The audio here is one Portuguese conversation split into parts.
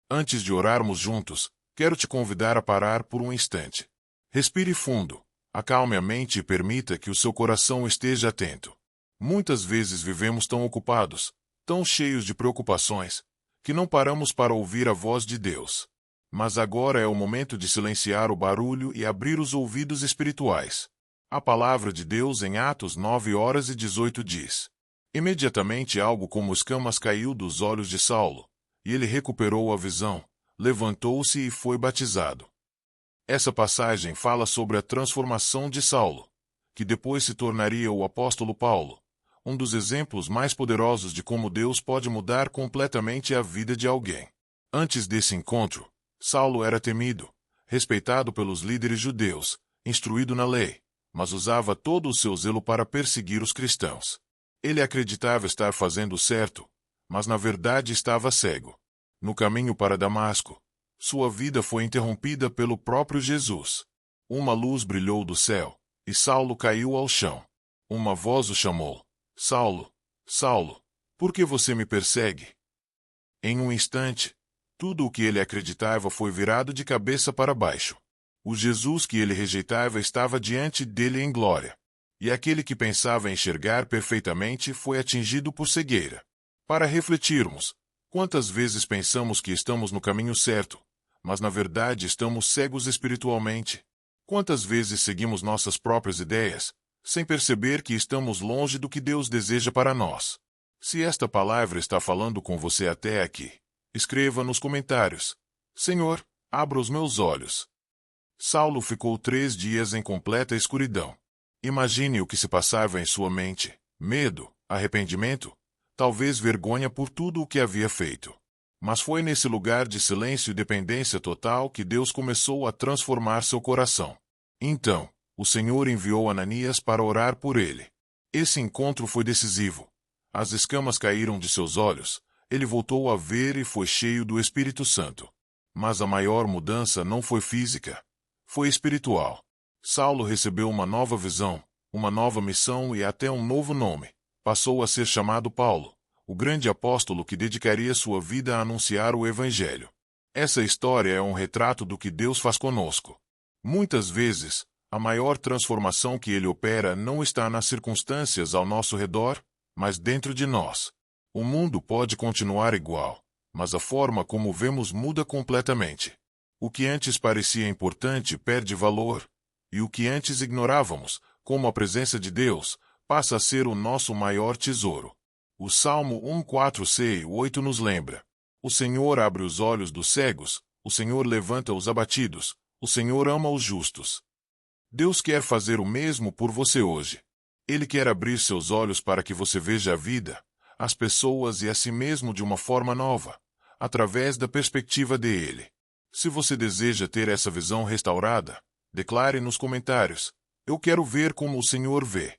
Antes de orarmos juntos, quero te convidar a parar por um instante. Respire fundo, acalme a mente e permita que o seu coração esteja atento. Muitas vezes vivemos tão ocupados, tão cheios de preocupações, que não paramos para ouvir a voz de Deus. Mas agora é o momento de silenciar o barulho e abrir os ouvidos espirituais. A palavra de Deus em Atos 9:18 diz: imediatamente algo como escamas caiu dos olhos de Saulo, e ele recuperou a visão, levantou-se e foi batizado. Essa passagem fala sobre a transformação de Saulo, que depois se tornaria o apóstolo Paulo, um dos exemplos mais poderosos de como Deus pode mudar completamente a vida de alguém. Antes desse encontro, Saulo era temido, respeitado pelos líderes judeus, instruído na lei, mas usava todo o seu zelo para perseguir os cristãos. Ele acreditava estar fazendo o certo, mas na verdade estava cego. No caminho para Damasco, sua vida foi interrompida pelo próprio Jesus. Uma luz brilhou do céu, e Saulo caiu ao chão. Uma voz o chamou: Saulo, Saulo, por que você me persegue? Em um instante, tudo o que ele acreditava foi virado de cabeça para baixo. O Jesus que ele rejeitava estava diante dele em glória. E aquele que pensava enxergar perfeitamente foi atingido por cegueira. Para refletirmos, quantas vezes pensamos que estamos no caminho certo, mas na verdade estamos cegos espiritualmente? Quantas vezes seguimos nossas próprias ideias, sem perceber que estamos longe do que Deus deseja para nós? Se esta palavra está falando com você até aqui, escreva nos comentários: Senhor, abra os meus olhos. Saulo ficou 3 dias em completa escuridão. Imagine o que se passava em sua mente: medo, arrependimento, talvez vergonha por tudo o que havia feito. Mas foi nesse lugar de silêncio e dependência total que Deus começou a transformar seu coração. Então, o Senhor enviou Ananias para orar por ele. Esse encontro foi decisivo. As escamas caíram de seus olhos, ele voltou a ver e foi cheio do Espírito Santo. Mas a maior mudança não foi física, foi espiritual. Saulo recebeu uma nova visão, uma nova missão e até um novo nome. Passou a ser chamado Paulo, o grande apóstolo que dedicaria sua vida a anunciar o Evangelho. Essa história é um retrato do que Deus faz conosco. Muitas vezes, a maior transformação que Ele opera não está nas circunstâncias ao nosso redor, mas dentro de nós. O mundo pode continuar igual, mas a forma como vemos muda completamente. O que antes parecia importante perde valor, e o que antes ignorávamos, como a presença de Deus, passa a ser o nosso maior tesouro. O Salmo 1:4-8 nos lembra: o Senhor abre os olhos dos cegos, o Senhor levanta os abatidos, o Senhor ama os justos. Deus quer fazer o mesmo por você hoje. Ele quer abrir seus olhos para que você veja a vida, as pessoas e a si mesmo de uma forma nova, através da perspectiva dele. Se você deseja ter essa visão restaurada, declare nos comentários: eu quero ver como o Senhor vê.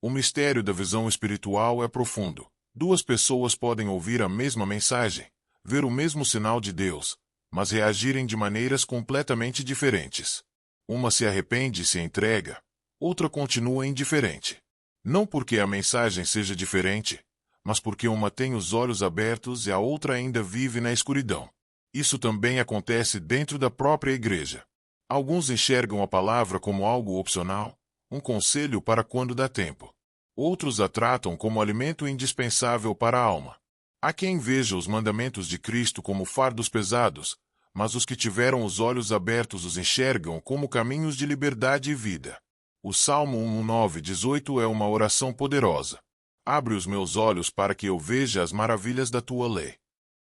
O mistério da visão espiritual é profundo. 2 pessoas podem ouvir a mesma mensagem, ver o mesmo sinal de Deus, mas reagirem de maneiras completamente diferentes. Uma se arrepende e se entrega, outra continua indiferente. Não porque a mensagem seja diferente, mas porque uma tem os olhos abertos e a outra ainda vive na escuridão. Isso também acontece dentro da própria igreja. Alguns enxergam a palavra como algo opcional, um conselho para quando dá tempo. Outros a tratam como alimento indispensável para a alma. Há quem veja os mandamentos de Cristo como fardos pesados, mas os que tiveram os olhos abertos os enxergam como caminhos de liberdade e vida. O Salmo 1:9-18 é uma oração poderosa. Abre os meus olhos para que eu veja as maravilhas da tua lei.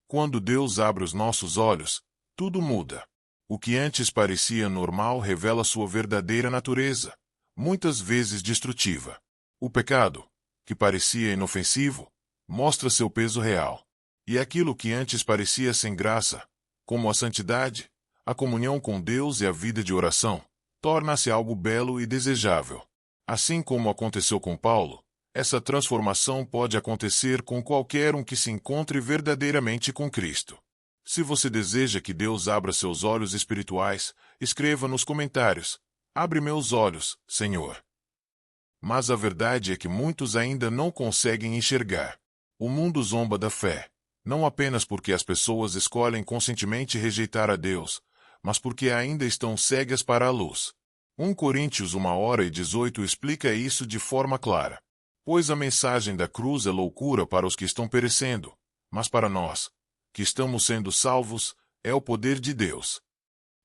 Quando Deus abre os nossos olhos, tudo muda. O que antes parecia normal revela sua verdadeira natureza, muitas vezes destrutiva. O pecado, que parecia inofensivo, mostra seu peso real. E aquilo que antes parecia sem graça, como a santidade, a comunhão com Deus e a vida de oração, torna-se algo belo e desejável. Assim como aconteceu com Paulo, essa transformação pode acontecer com qualquer um que se encontre verdadeiramente com Cristo. Se você deseja que Deus abra seus olhos espirituais, escreva nos comentários: abre meus olhos, Senhor. Mas a verdade é que muitos ainda não conseguem enxergar. O mundo zomba da fé. Não apenas porque as pessoas escolhem conscientemente rejeitar a Deus, mas porque ainda estão cegas para a luz. 1 Coríntios 1:18 explica isso de forma clara. Pois a mensagem da cruz é loucura para os que estão perecendo, mas para nós, que estamos sendo salvos, é o poder de Deus.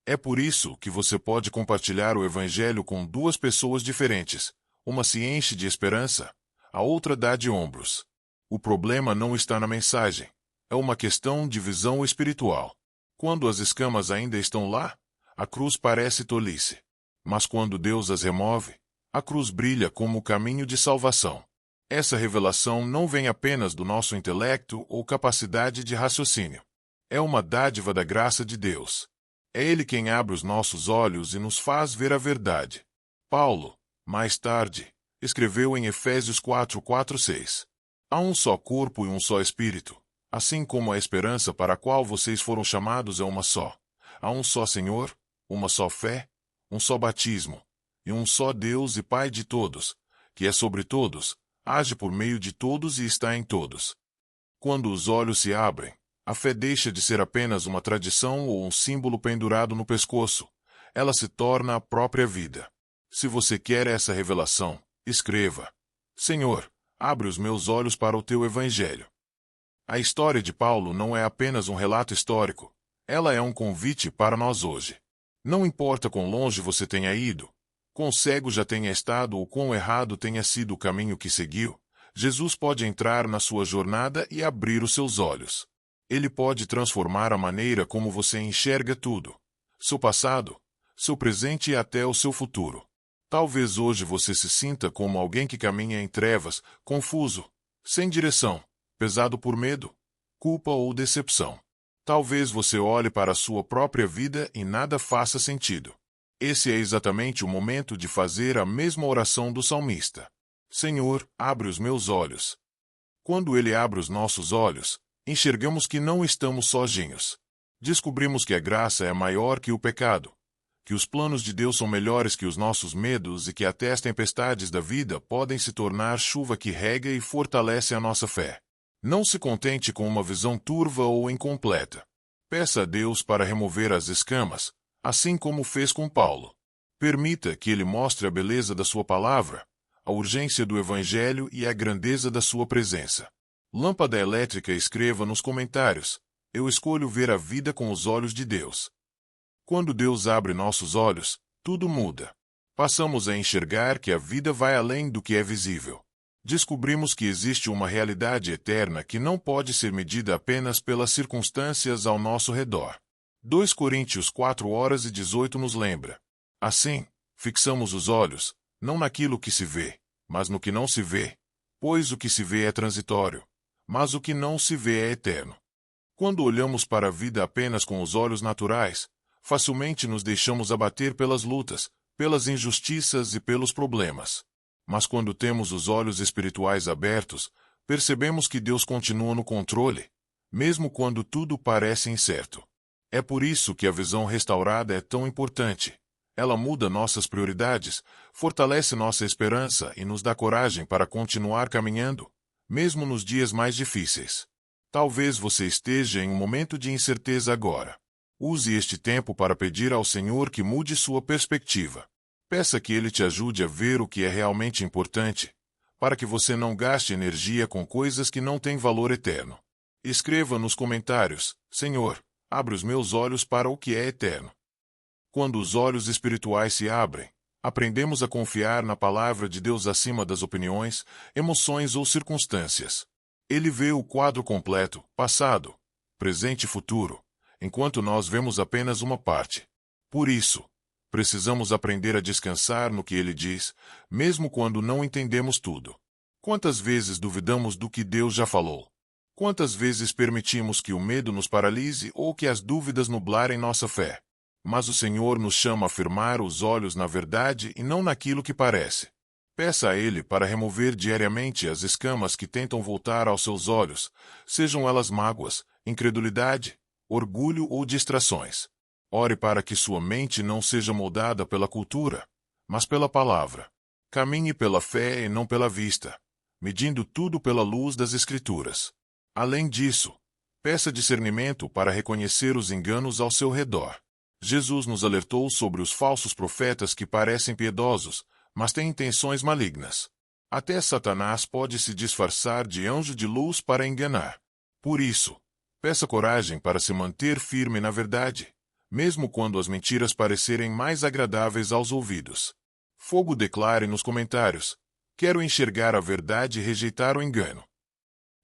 É por isso que você pode compartilhar o Evangelho com duas pessoas diferentes. Uma se enche de esperança, a outra dá de ombros. O problema não está na mensagem. É uma questão de visão espiritual. Quando as escamas ainda estão lá, a cruz parece tolice. Mas quando Deus as remove, a cruz brilha como o caminho de salvação. Essa revelação não vem apenas do nosso intelecto ou capacidade de raciocínio. É uma dádiva da graça de Deus. É Ele quem abre os nossos olhos e nos faz ver a verdade. Paulo, mais tarde, escreveu em Efésios 4:6. Há um só corpo e um só espírito, assim como a esperança para a qual vocês foram chamados é uma só. Há um só Senhor, uma só fé, um só batismo, e um só Deus e Pai de todos, que é sobre todos, age por meio de todos e está em todos. Quando os olhos se abrem, a fé deixa de ser apenas uma tradição ou um símbolo pendurado no pescoço. Ela se torna a própria vida. Se você quer essa revelação, escreva: Senhor, abre os meus olhos para o teu Evangelho. A história de Paulo não é apenas um relato histórico. Ela é um convite para nós hoje. Não importa quão longe você tenha ido, quão cego já tenha estado ou quão errado tenha sido o caminho que seguiu, Jesus pode entrar na sua jornada e abrir os seus olhos. Ele pode transformar a maneira como você enxerga tudo. Seu passado, seu presente e até o seu futuro. Talvez hoje você se sinta como alguém que caminha em trevas, confuso, sem direção, pesado por medo, culpa ou decepção. Talvez você olhe para a sua própria vida e nada faça sentido. Esse é exatamente o momento de fazer a mesma oração do salmista. Senhor, abre os meus olhos. Quando Ele abre os nossos olhos, enxergamos que não estamos sozinhos. Descobrimos que a graça é maior que o pecado, que os planos de Deus são melhores que os nossos medos e que até as tempestades da vida podem se tornar chuva que rega e fortalece a nossa fé. Não se contente com uma visão turva ou incompleta. Peça a Deus para remover as escamas, assim como fez com Paulo. Permita que Ele mostre a beleza da sua palavra, a urgência do Evangelho e a grandeza da sua presença. Lâmpada elétrica escreva nos comentários: eu escolho ver a vida com os olhos de Deus. Quando Deus abre nossos olhos, tudo muda. Passamos a enxergar que a vida vai além do que é visível. Descobrimos que existe uma realidade eterna que não pode ser medida apenas pelas circunstâncias ao nosso redor. 2 Coríntios 4:18 nos lembra. Assim, fixamos os olhos, não naquilo que se vê, mas no que não se vê, pois o que se vê é transitório, mas o que não se vê é eterno. Quando olhamos para a vida apenas com os olhos naturais, facilmente nos deixamos abater pelas lutas, pelas injustiças e pelos problemas. Mas quando temos os olhos espirituais abertos, percebemos que Deus continua no controle, mesmo quando tudo parece incerto. É por isso que a visão restaurada é tão importante. Ela muda nossas prioridades, fortalece nossa esperança e nos dá coragem para continuar caminhando, mesmo nos dias mais difíceis. Talvez você esteja em um momento de incerteza agora. Use este tempo para pedir ao Senhor que mude sua perspectiva. Peça que Ele te ajude a ver o que é realmente importante, para que você não gaste energia com coisas que não têm valor eterno. Escreva nos comentários: Senhor, abre os meus olhos para o que é eterno. Quando os olhos espirituais se abrem, aprendemos a confiar na palavra de Deus acima das opiniões, emoções ou circunstâncias. Ele vê o quadro completo, passado, presente e futuro, enquanto nós vemos apenas uma parte. Por isso, precisamos aprender a descansar no que Ele diz, mesmo quando não entendemos tudo. Quantas vezes duvidamos do que Deus já falou? Quantas vezes permitimos que o medo nos paralise ou que as dúvidas nublarem nossa fé? Mas o Senhor nos chama a firmar os olhos na verdade e não naquilo que parece. Peça a Ele para remover diariamente as escamas que tentam voltar aos seus olhos, sejam elas mágoas, incredulidade, orgulho ou distrações. Ore para que sua mente não seja moldada pela cultura, mas pela palavra. Caminhe pela fé e não pela vista, medindo tudo pela luz das Escrituras. Além disso, Peça discernimento para reconhecer os enganos ao seu redor. Jesus nos alertou sobre os falsos profetas que parecem piedosos, mas têm intenções malignas. Até Satanás pode se disfarçar de anjo de luz para enganar. Por isso, peça coragem para se manter firme na verdade, mesmo quando as mentiras parecerem mais agradáveis aos ouvidos. Fogo declare nos comentários: quero enxergar a verdade e rejeitar o engano.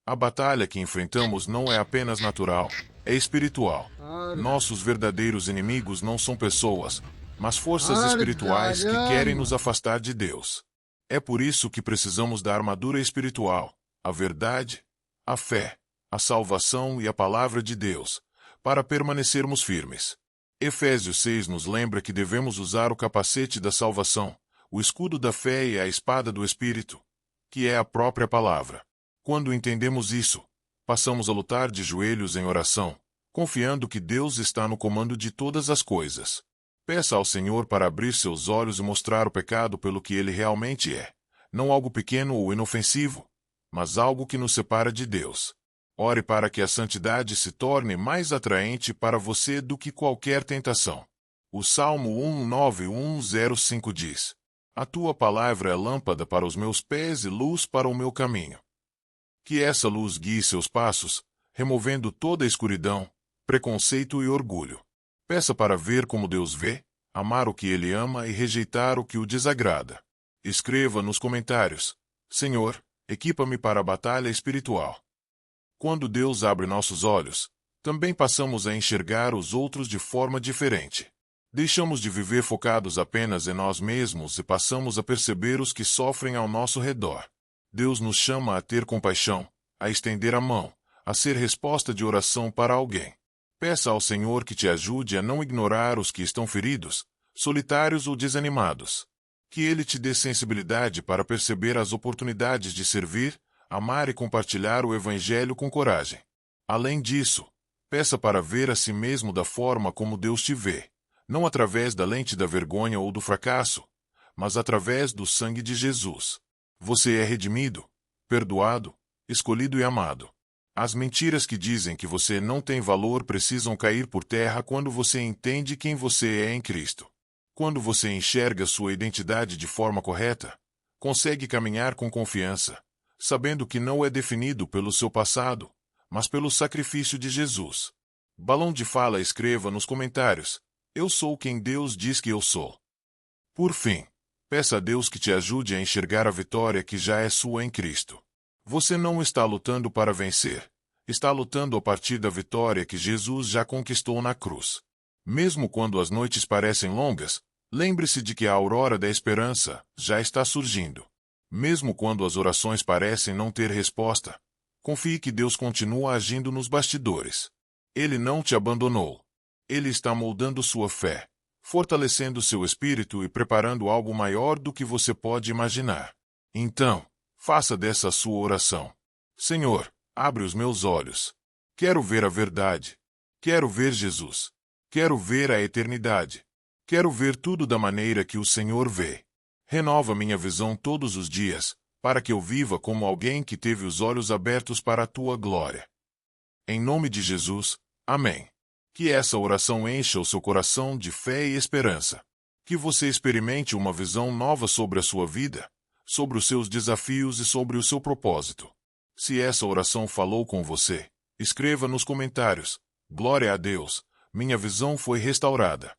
A batalha que enfrentamos não é apenas natural, é espiritual. Nossos verdadeiros inimigos não são pessoas, mas forças espirituais que querem nos afastar de Deus. É por isso que precisamos da armadura espiritual, a verdade, a fé, a salvação e a palavra de Deus, para permanecermos firmes. Efésios 6 nos lembra que devemos usar o capacete da salvação, o escudo da fé e a espada do Espírito, que é a própria palavra. Quando entendemos isso, passamos a lutar de joelhos em oração, confiando que Deus está no comando de todas as coisas. Peça ao Senhor para abrir seus olhos e mostrar o pecado pelo que ele realmente é, não algo pequeno ou inofensivo, mas algo que nos separa de Deus. Ore para que a santidade se torne mais atraente para você do que qualquer tentação. O Salmo 191:05 diz: A tua palavra é lâmpada para os meus pés e luz para o meu caminho. Que essa luz guie seus passos, removendo toda a escuridão, preconceito e orgulho. Peça para ver como Deus vê, amar o que Ele ama e rejeitar o que o desagrada. Escreva nos comentários: Senhor, equipa-me para a batalha espiritual. Quando Deus abre nossos olhos, também passamos a enxergar os outros de forma diferente. Deixamos de viver focados apenas em nós mesmos e passamos a perceber os que sofrem ao nosso redor. Deus nos chama a ter compaixão, a estender a mão, a ser resposta de oração para alguém. Peça ao Senhor que te ajude a não ignorar os que estão feridos, solitários ou desanimados. Que Ele te dê sensibilidade para perceber as oportunidades de servir, amar e compartilhar o Evangelho com coragem. Além disso, peça para ver a si mesmo da forma como Deus te vê, não através da lente da vergonha ou do fracasso, mas através do sangue de Jesus. Você é redimido, perdoado, escolhido e amado. As mentiras que dizem que você não tem valor precisam cair por terra quando você entende quem você é em Cristo. Quando você enxerga sua identidade de forma correta, consegue caminhar com confiança, sabendo que não é definido pelo seu passado, mas pelo sacrifício de Jesus. Balão de fala escreva nos comentários: Eu sou quem Deus diz que eu sou. Por fim, peça a Deus que te ajude a enxergar a vitória que já é sua em Cristo. Você não está lutando para vencer. Está lutando a partir da vitória que Jesus já conquistou na cruz. Mesmo quando as noites parecem longas, lembre-se de que a aurora da esperança já está surgindo. Mesmo quando as orações parecem não ter resposta, confie que Deus continua agindo nos bastidores. Ele não te abandonou. Ele está moldando sua fé, fortalecendo seu espírito e preparando algo maior do que você pode imaginar. Então, faça dessa a sua oração. Senhor, abre os meus olhos. Quero ver a verdade. Quero ver Jesus. Quero ver a eternidade. Quero ver tudo da maneira que o Senhor vê. Renova minha visão todos os dias, para que eu viva como alguém que teve os olhos abertos para a tua glória. Em nome de Jesus, amém. Que essa oração encha o seu coração de fé e esperança. Que você experimente uma visão nova sobre a sua vida, sobre os seus desafios e sobre o seu propósito. Se essa oração falou com você, escreva nos comentários: Glória a Deus, minha visão foi restaurada.